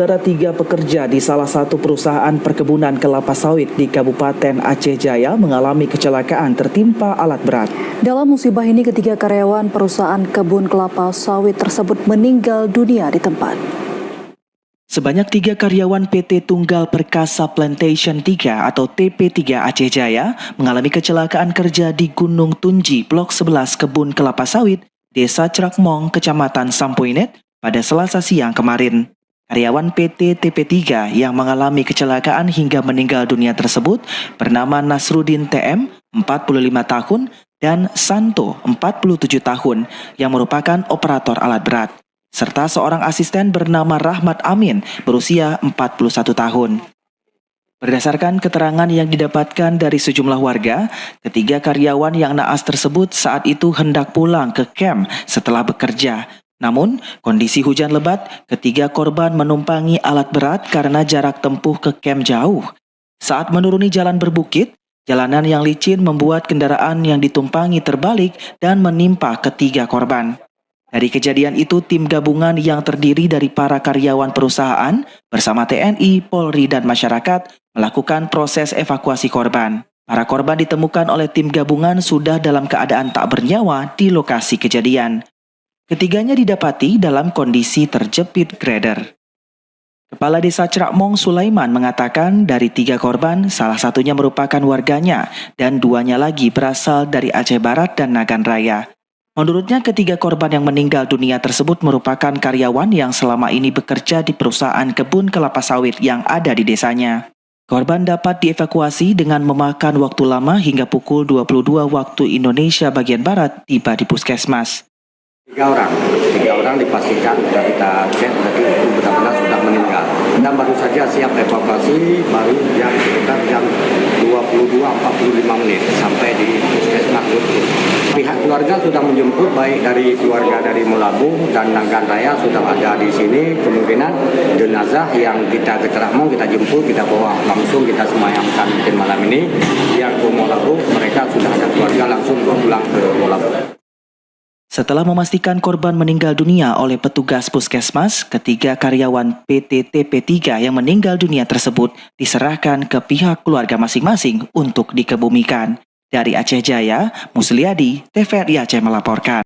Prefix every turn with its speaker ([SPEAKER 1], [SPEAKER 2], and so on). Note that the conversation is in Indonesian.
[SPEAKER 1] Saudara, 3 pekerja di salah satu perusahaan perkebunan kelapa sawit di Kabupaten Aceh Jaya mengalami kecelakaan tertimpa alat berat.
[SPEAKER 2] Dalam musibah ini, ketiga karyawan perusahaan kebun kelapa sawit tersebut meninggal dunia di tempat.
[SPEAKER 1] Sebanyak 3 karyawan PT Tunggal Perkasa Plantation 3 atau TP3 Aceh Jaya mengalami kecelakaan kerja di Gunung Tunji, Blok 11 Kebun Kelapa Sawit, Desa Cerakmong, Kecamatan Sampoinet pada Selasa siang kemarin. Karyawan PT TP3 yang mengalami kecelakaan hingga meninggal dunia tersebut bernama Nasruddin TM, 45 tahun, dan Santo, 47 tahun, yang merupakan operator alat berat, serta seorang asisten bernama Rahmat Amin, berusia 41 tahun. Berdasarkan keterangan yang didapatkan dari sejumlah warga, ketiga karyawan yang naas tersebut saat itu hendak pulang ke kamp setelah bekerja. Namun, kondisi hujan lebat, ketiga korban menumpangi alat berat karena jarak tempuh ke kamp jauh. Saat menuruni jalan berbukit, jalanan yang licin membuat kendaraan yang ditumpangi terbalik dan menimpa ketiga korban. Dari kejadian itu, tim gabungan yang terdiri dari para karyawan perusahaan bersama TNI, Polri, dan masyarakat melakukan proses evakuasi korban. Para korban ditemukan oleh tim gabungan sudah dalam keadaan tak bernyawa di lokasi kejadian. Ketiganya didapati dalam kondisi terjepit grader. Kepala Desa Cerakmong Sulaiman mengatakan dari 3 korban, salah satunya merupakan warganya dan 2-nya lagi berasal dari Aceh Barat dan Nagan Raya. Menurutnya, ketiga korban yang meninggal dunia tersebut merupakan karyawan yang selama ini bekerja di perusahaan kebun kelapa sawit yang ada di desanya. Korban dapat dievakuasi dengan memakan waktu lama hingga pukul 22 waktu Indonesia bagian Barat tiba di puskesmas.
[SPEAKER 3] 3 orang dipastikan sudah kita cek berarti itu benar-benar sudah meninggal dan baru saja siap evakuasi baru sekitar jam 22.45 sampai di puskesmas. Pihak keluarga sudah menjemput, baik dari keluarga dari Mulabu dan Nagan Raya sudah ada di sini. Kemungkinan jenazah yang kita ke Cerakmong kita jemput, kita bawa langsung, kita semayamkan mungkin malam ini. Yang ke Mulabu mereka sudah ada keluarga langsung pulang ke Mulabu.
[SPEAKER 1] Setelah memastikan korban meninggal dunia oleh petugas puskesmas, ketiga karyawan PT TP3 yang meninggal dunia tersebut diserahkan ke pihak keluarga masing-masing untuk dikebumikan. Dari Aceh Jaya, Musliadi, TVRI Aceh melaporkan.